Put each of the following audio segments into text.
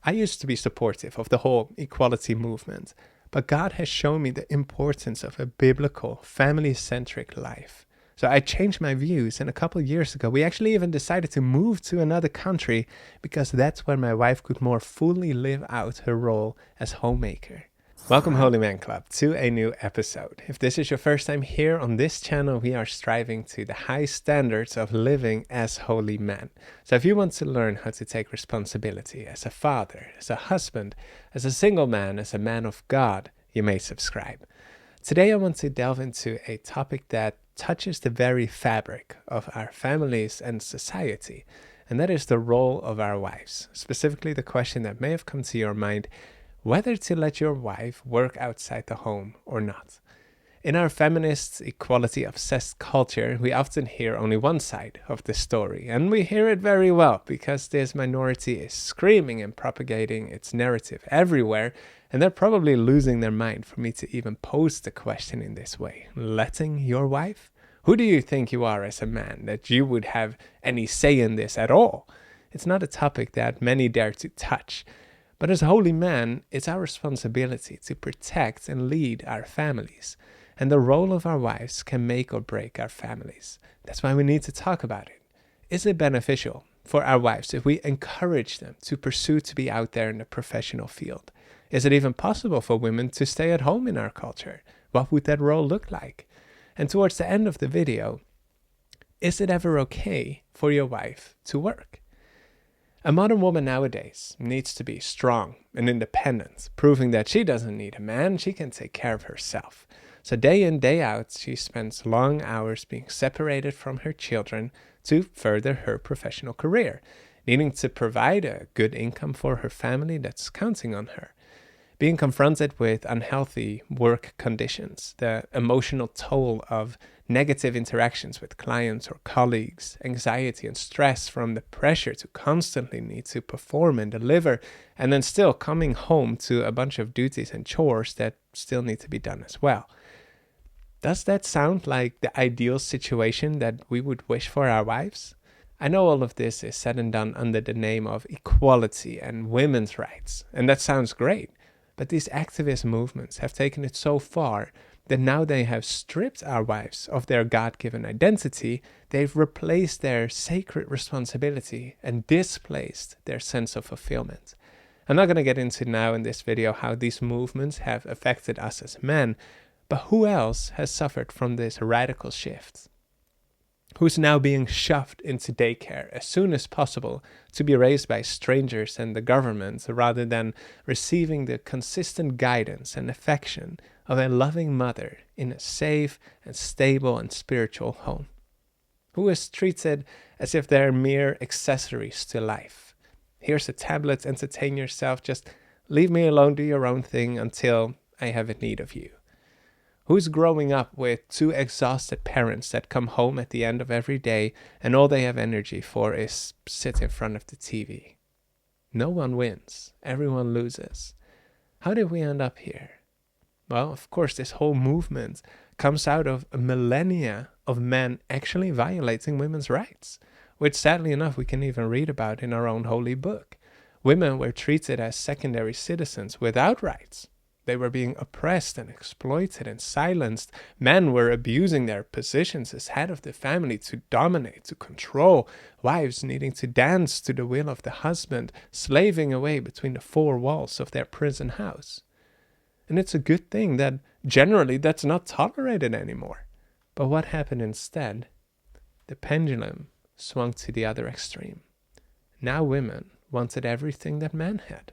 I used to be supportive of the whole equality movement, but God has shown me the importance of a biblical, family-centric life. So I changed my views, and a couple of years ago, we actually even decided to move to another country because that's where my wife could more fully live out her role as homemaker. Welcome, Holy Man Club, to a new episode. If this is your first time here on this channel, we are striving to the high standards of living as holy men. So if you want to learn how to take responsibility as a father, as a husband, as a single man, as a man of God, you may subscribe. Today I want to delve into a topic that touches the very fabric of our families and society, and that is the role of our wives. Specifically, the question that may have come to your mind: whether to let your wife work outside the home or not. In our feminist, equality-obsessed culture, we often hear only one side of the story, and we hear it very well because this minority is screaming and propagating its narrative everywhere, and they're probably losing their mind for me to even pose the question in this way. Letting your wife? Who do you think you are as a man that you would have any say in this at all? It's not a topic that many dare to touch. But as a holy man, it's our responsibility to protect and lead our families. And the role of our wives can make or break our families. That's why we need to talk about it. Is it beneficial for our wives if we encourage them to pursue to be out there in the professional field? Is it even possible for women to stay at home in our culture? What would that role look like? And towards the end of the video, is it ever okay for your wife to work? A modern woman nowadays needs to be strong and independent, proving that she doesn't need a man, she can take care of herself. So day in, day out, she spends long hours being separated from her children to further her professional career, needing to provide a good income for her family that's counting on her. Being confronted with unhealthy work conditions, the emotional toll of negative interactions with clients or colleagues, anxiety and stress from the pressure to constantly need to perform and deliver, and then still coming home to a bunch of duties and chores that still need to be done as well. Does that sound like the ideal situation that we would wish for our wives? I know all of this is said and done under the name of equality and women's rights, and that sounds great. But these activist movements have taken it so far that now they have stripped our wives of their God-given identity, they've replaced their sacred responsibility and displaced their sense of fulfillment. I'm not going to get into now in this video how these movements have affected us as men, but who else has suffered from this radical shift? Who's now being shoved into daycare as soon as possible to be raised by strangers and the government rather than receiving the consistent guidance and affection of a loving mother in a safe and stable and spiritual home? Who is treated as if they're mere accessories to life? Here's a tablet, entertain yourself, just leave me alone, do your own thing until I have a need of you. Who's growing up with two exhausted parents that come home at the end of every day and all they have energy for is sit in front of the TV? No one wins. Everyone loses. How did we end up here? Well, of course, this whole movement comes out of millennia of men actually violating women's rights, which sadly enough we can even read about in our own holy book. Women were treated as secondary citizens without rights. They were being oppressed and exploited and silenced. Men were abusing their positions as head of the family to dominate, to control. Wives needing to dance to the will of the husband, slaving away between the four walls of their prison house. And it's a good thing that generally that's not tolerated anymore. But what happened instead? The pendulum swung to the other extreme. Now women wanted everything that men had.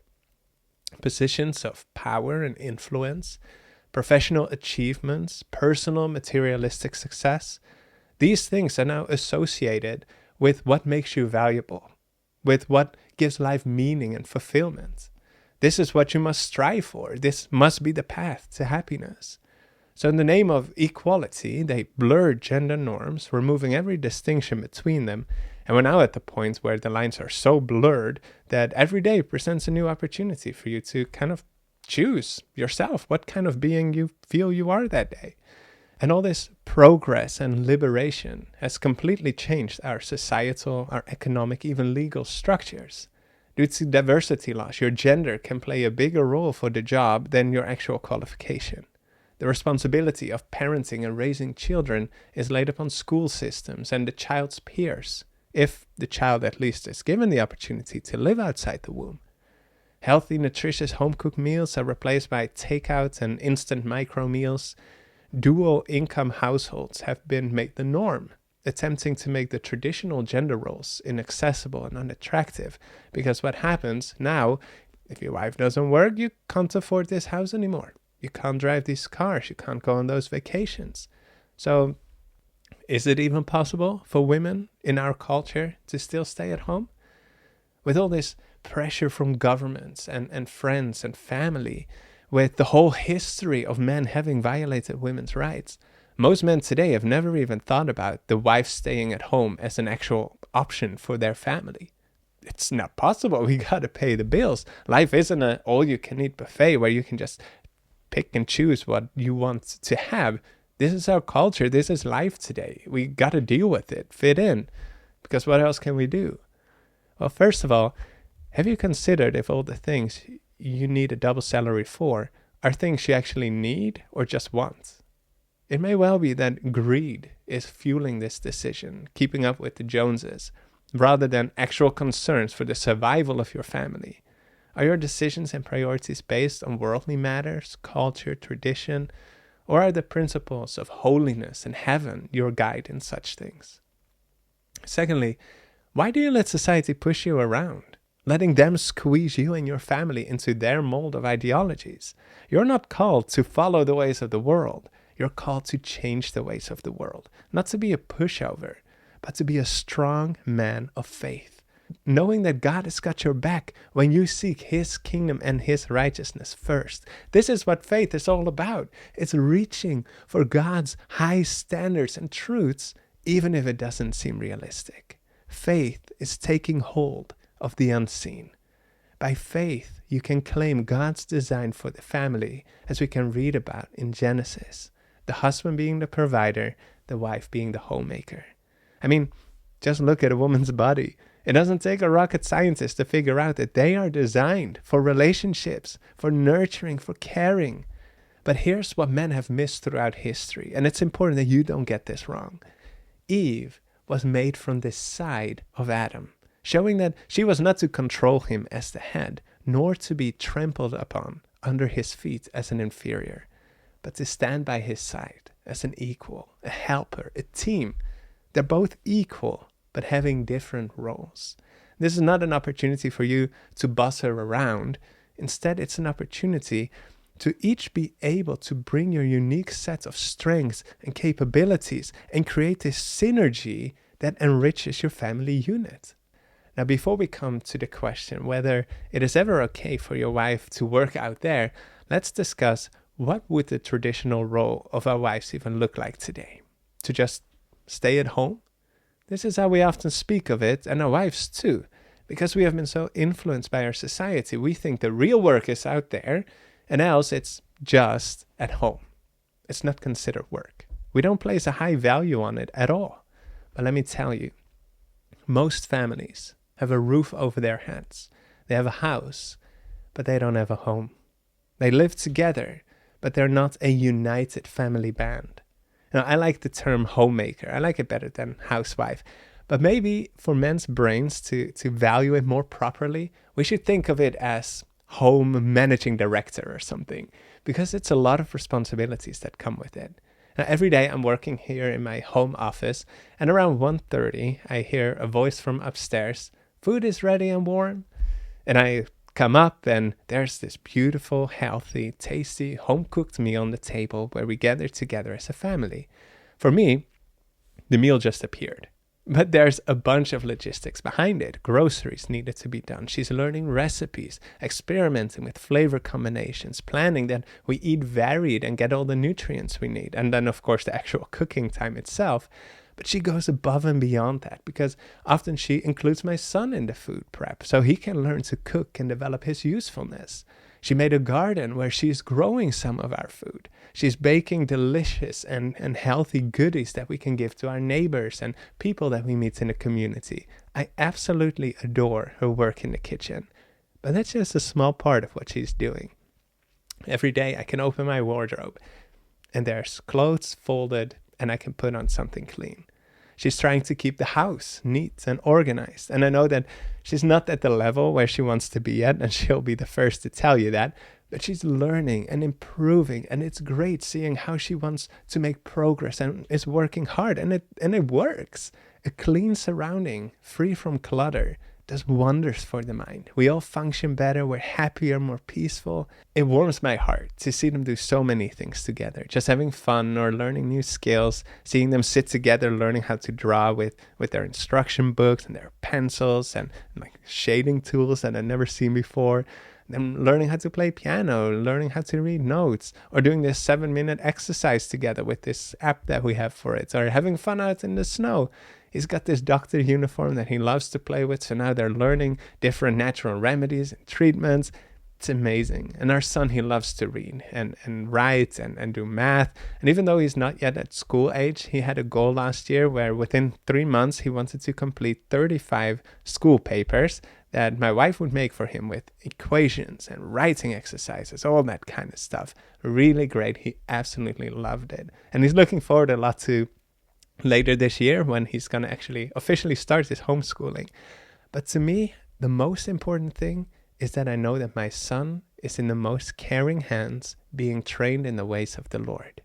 Positions of power and influence, professional achievements, personal materialistic success. These things are now associated with what makes you valuable, with what gives life meaning and fulfillment. This is what you must strive for. This must be the path to happiness. So in the name of equality, they blurred gender norms, removing every distinction between them. And we're now at the point where the lines are so blurred that every day presents a new opportunity for you to kind of choose yourself what kind of being you feel you are that day. And all this progress and liberation has completely changed our societal, our economic, even legal structures. Due to diversity laws, your gender can play a bigger role for the job than your actual qualification. The responsibility of parenting and raising children is laid upon school systems and the child's peers, if the child at least is given the opportunity to live outside the womb. Healthy, nutritious home-cooked meals are replaced by takeout and instant micro meals. Dual income households have been made the norm, attempting to make the traditional gender roles inaccessible and unattractive. Because what happens now, if your wife doesn't work, you can't afford this house anymore. You can't drive these cars. You can't go on those vacations. So is it even possible for women in our culture to still stay at home? With all this pressure from governments and friends and family, with the whole history of men having violated women's rights, most men today have never even thought about the wife staying at home as an actual option for their family. It's not possible. We got to pay the bills. Life isn't an all-you-can-eat buffet where you can just pick and choose what you want to have. This is our culture. This is life today. We got to deal with it, fit in, because what else can we do? Well, first of all, have you considered if all the things you need a double salary for are things you actually need or just want? It may well be that greed is fueling this decision, keeping up with the Joneses, rather than actual concerns for the survival of your family. Are your decisions and priorities based on worldly matters, culture, tradition, or are the principles of holiness and heaven your guide in such things? Secondly, why do you let society push you around, letting them squeeze you and your family into their mold of ideologies? You're not called to follow the ways of the world. You're called to change the ways of the world, not to be a pushover, but to be a strong man of faith, knowing that God has got your back when you seek His kingdom and His righteousness first. This is what faith is all about. It's reaching for God's high standards and truths, even if it doesn't seem realistic. Faith is taking hold of the unseen. By faith, you can claim God's design for the family, as we can read about in Genesis. The husband being the provider, the wife being the homemaker. I mean, just look at a woman's body. It doesn't take a rocket scientist to figure out that they are designed for relationships, for nurturing, for caring. But here's what men have missed throughout history, and it's important that you don't get this wrong. Eve was made from the side of Adam, showing that she was not to control him as the head, nor to be trampled upon under his feet as an inferior, but to stand by his side as an equal, a helper, a team. They're both equal, but having different roles. This is not an opportunity for you to boss her around. Instead, it's an opportunity to each be able to bring your unique set of strengths and capabilities and create this synergy that enriches your family unit. Now, before we come to the question whether it is ever okay for your wife to work out there, let's discuss what would the traditional role of our wives even look like today? To just stay at home? This is how we often speak of it, and our wives too. Because we have been so influenced by our society, we think the real work is out there, and else it's just at home. It's not considered work. We don't place a high value on it at all. But let me tell you, most families have a roof over their heads. They have a house, but they don't have a home. They live together, but they're not a united family band. Now, I like the term homemaker. I like it better than housewife. But maybe for men's brains to value it more properly, we should think of it as home managing director or something, because it's a lot of responsibilities that come with it. Now, every day I'm working here in my home office, and around 1:30 I hear a voice from upstairs, "Food is ready and warm." And I come up and there's this beautiful, healthy, tasty, home-cooked meal on the table where we gather together as a family. For me, the meal just appeared. But there's a bunch of logistics behind it. Groceries needed to be done. She's learning recipes, experimenting with flavor combinations, planning that we eat varied and get all the nutrients we need. And then, of course, the actual cooking time itself. But she goes above and beyond that because often she includes my son in the food prep so he can learn to cook and develop his usefulness. She made a garden where she's growing some of our food. She's baking delicious and healthy goodies that we can give to our neighbors and people that we meet in the community. I absolutely adore her work in the kitchen, but that's just a small part of what she's doing. Every day I can open my wardrobe and there's clothes folded and I can put on something clean. She's trying to keep the house neat and organized. And I know that she's not at the level where she wants to be yet, and she'll be the first to tell you that. But she's learning and improving, and it's great seeing how she wants to make progress and is working hard, and it works. A clean surrounding, free from clutter, does wonders for the mind. We all function better, we're happier, more peaceful. It warms my heart to see them do so many things together, just having fun or learning new skills, seeing them sit together, learning how to draw with their instruction books and their pencils and like shading tools that I've never seen before. Them learning how to play piano, learning how to read notes, or doing this 7-minute exercise together with this app that we have for it, or having fun out in the snow. He's got this doctor uniform that he loves to play with, so now they're learning different natural remedies and treatments. It's amazing. And our son, he loves to read and write and do math. And even though he's not yet at school age, he had a goal last year where within 3 months, he wanted to complete 35 school papers that my wife would make for him with equations and writing exercises, all that kind of stuff. Really great. He absolutely loved it. And he's looking forward a lot to later this year when he's going to actually officially start his homeschooling. But to me, the most important thing is that I know that my son is in the most caring hands, being trained in the ways of the Lord.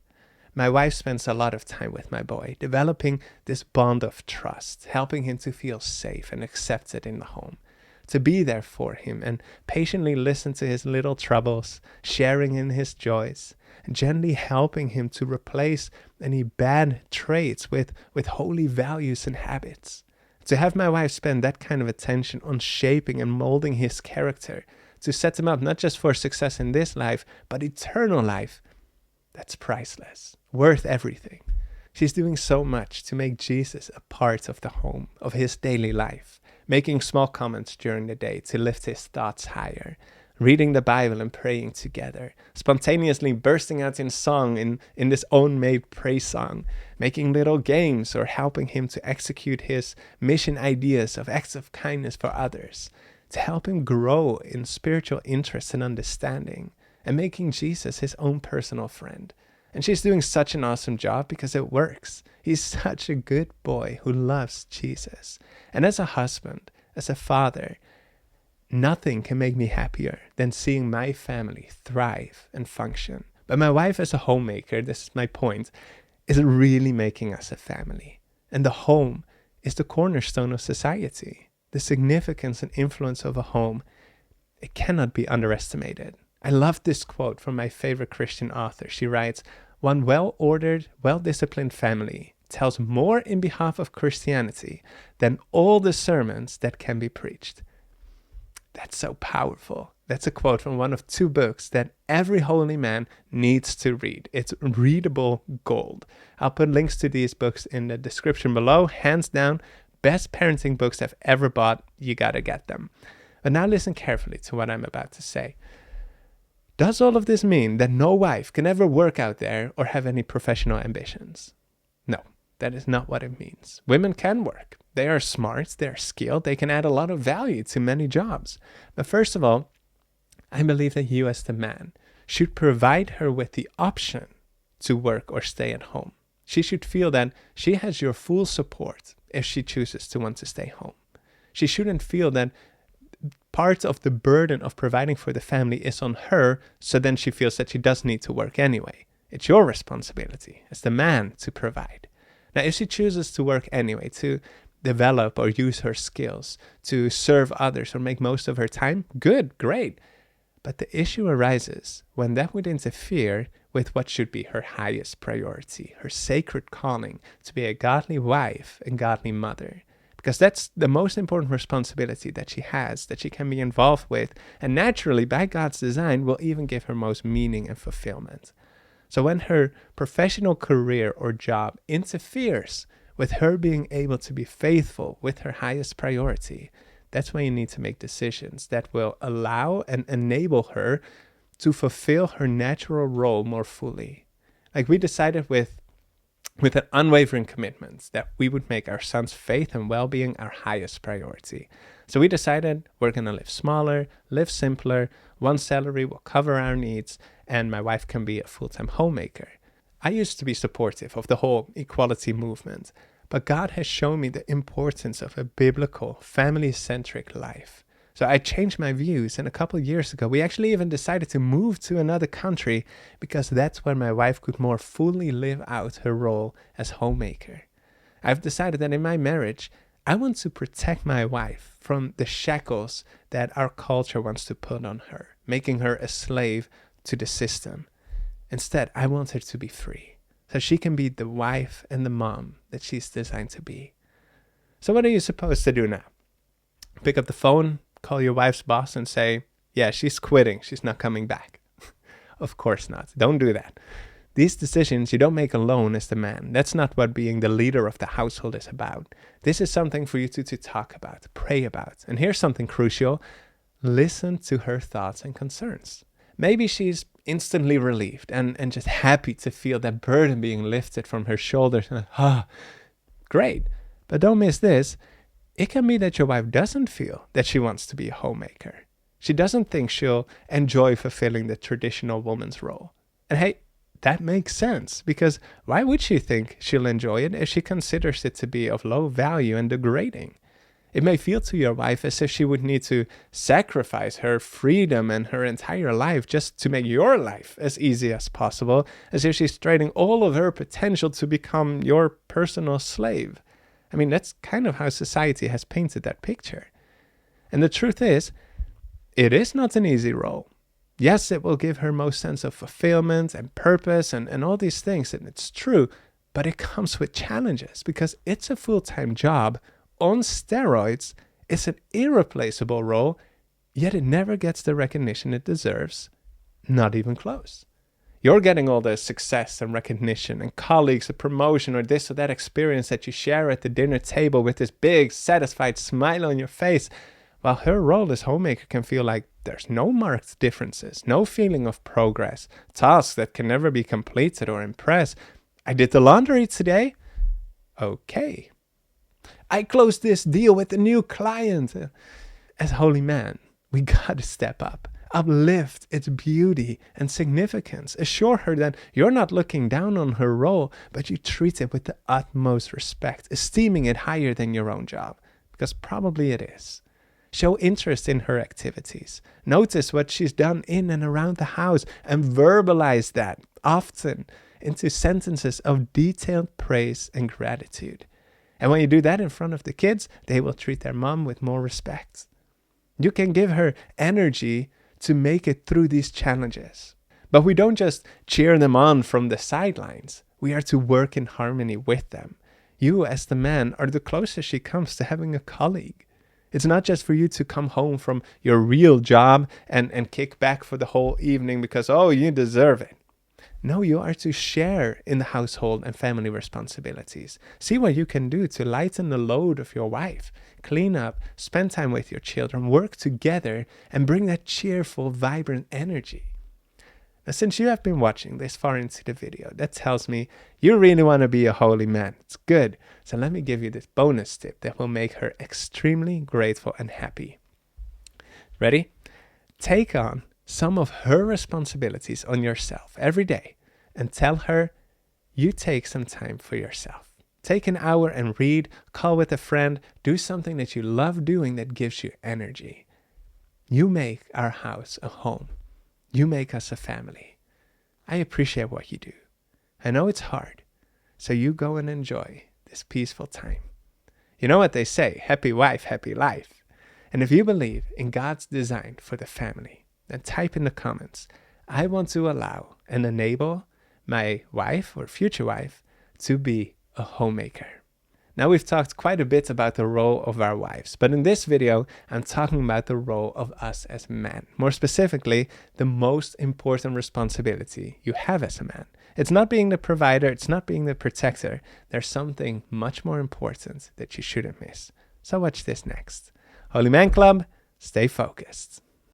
My wife spends a lot of time with my boy, developing this bond of trust, helping him to feel safe and accepted in the home, to be there for him and patiently listen to his little troubles, sharing in his joys, and gently helping him to replace any bad traits with holy values and habits. To have my wife spend that kind of attention on shaping and molding his character, to set him up not just for success in this life, but eternal life, that's priceless, worth everything. She's doing so much to make Jesus a part of the home, of his daily life, making small comments during the day to lift his thoughts higher, reading the Bible and praying together, spontaneously bursting out in song in this own-made praise song, making little games or helping him to execute his mission ideas of acts of kindness for others, to help him grow in spiritual interest and understanding, and making Jesus his own personal friend. And she's doing such an awesome job because it works. He's such a good boy who loves Jesus. And as a husband, as a father, nothing can make me happier than seeing my family thrive and function. But my wife as a homemaker, this is my point, is really making us a family. And the home is the cornerstone of society. The significance and influence of a home, it cannot be underestimated. I love this quote from my favorite Christian author. She writes, "One well-ordered, well-disciplined family tells more in behalf of Christianity than all the sermons that can be preached." That's so powerful. That's a quote from one of 2 books that every holy man needs to read. It's readable gold. I'll put links to these books in the description below. Hands down, best parenting books I've ever bought. You gotta get them. But now listen carefully to what I'm about to say. Does all of this mean that no wife can ever work out there or have any professional ambitions? No, that is not what it means. Women can work. They are smart, they're skilled, they can add a lot of value to many jobs. But first of all, I believe that you as the man should provide her with the option to work or stay at home. She should feel that she has your full support if she chooses to want to stay home. She shouldn't feel that part of the burden of providing for the family is on her, so then she feels that she does need to work anyway. It's your responsibility as the man to provide. Now, if she chooses to work anyway, to develop or use her skills, to serve others or make most of her time, good, great. But the issue arises when that would interfere with what should be her highest priority, her sacred calling to be a godly wife and godly mother. Because that's the most important responsibility that she has, that she can be involved with, and naturally, by God's design, will even give her most meaning and fulfillment. So when her professional career or job interferes with her being able to be faithful with her highest priority, that's when you need to make decisions that will allow and enable her to fulfill her natural role more fully. Like we decided with with an unwavering commitment that we would make our son's faith and well-being our highest priority. So we decided we're going to live smaller, live simpler, one salary will cover our needs, and my wife can be a full-time homemaker. I used to be supportive of the whole equality movement, but God has shown me the importance of a biblical, family-centric life. So I changed my views, and a couple of years ago, we actually even decided to move to another country because that's where my wife could more fully live out her role as homemaker. I've decided that in my marriage, I want to protect my wife from the shackles that our culture wants to put on her, making her a slave to the system. Instead, I want her to be free, so she can be the wife and the mom that she's designed to be. So what are you supposed to do now? Pick up the phone, call your wife's boss and say, yeah, she's quitting, she's not coming back. Of course not. Don't do that. These decisions you don't make alone as the man. That's not what being the leader of the household is about. This is something for you to talk about, pray about. And here's something crucial. Listen to her thoughts and concerns. Maybe she's instantly relieved and just happy to feel that burden being lifted from her shoulders. Great. But don't miss this. It can be that your wife doesn't feel that she wants to be a homemaker. She doesn't think she'll enjoy fulfilling the traditional woman's role. And hey, that makes sense, because why would she think she'll enjoy it if she considers it to be of low value and degrading? It may feel to your wife as if she would need to sacrifice her freedom and her entire life just to make your life as easy as possible, as if she's trading all of her potential to become your personal slave. I mean, that's kind of how society has painted that picture. And the truth is, it is not an easy role. Yes, it will give her most sense of fulfillment and purpose and all these things, and it's true, but it comes with challenges because it's a full-time job on steroids. It's an irreplaceable role, yet it never gets the recognition it deserves, not even close. You're getting all the success and recognition and colleagues, a promotion or this or that experience that you share at the dinner table with this big, satisfied smile on your face, while her role as homemaker can feel like there's no marked differences, no feeling of progress, tasks that can never be completed or impressed. I did the laundry today. Okay. I closed this deal with a new client. As a holy man, we gotta step up, uplift its beauty and significance. Assure her that you're not looking down on her role, but you treat it with the utmost respect, esteeming it higher than your own job, because probably it is. Show interest in her activities. Notice what she's done in and around the house and verbalize that often into sentences of detailed praise and gratitude. And when you do that in front of the kids, they will treat their mom with more respect. You can give her energy to make it through these challenges. But we don't just cheer them on from the sidelines. We are to work in harmony with them. You, as the man, are the closest she comes to having a colleague. It's not just for you to come home from your real job and kick back for the whole evening because, oh, you deserve it. No, you are to share in the household and family responsibilities. See what you can do to lighten the load of your wife. Clean up, spend time with your children, work together, and bring that cheerful, vibrant energy. Now, since you have been watching this far into the video, that tells me you really want to be a holy man. It's good. So let me give you this bonus tip that will make her extremely grateful and happy. Ready? Take on some of her responsibilities on yourself every day and tell her you take some time for yourself. Take an hour and read, call with a friend, do something that you love doing that gives you energy. You make our house a home. You make us a family. I appreciate what you do. I know it's hard, so you go and enjoy this peaceful time. You know what they say, happy wife, happy life. And if you believe in God's design for the family, then type in the comments, I want to allow and enable my wife or future wife to be a homemaker. Now we've talked quite a bit about the role of our wives, but in this video, I'm talking about the role of us as men. More specifically, the most important responsibility you have as a man. It's not being the provider, it's not being the protector. There's something much more important that you shouldn't miss. So watch this next. Holy Man Club, stay focused.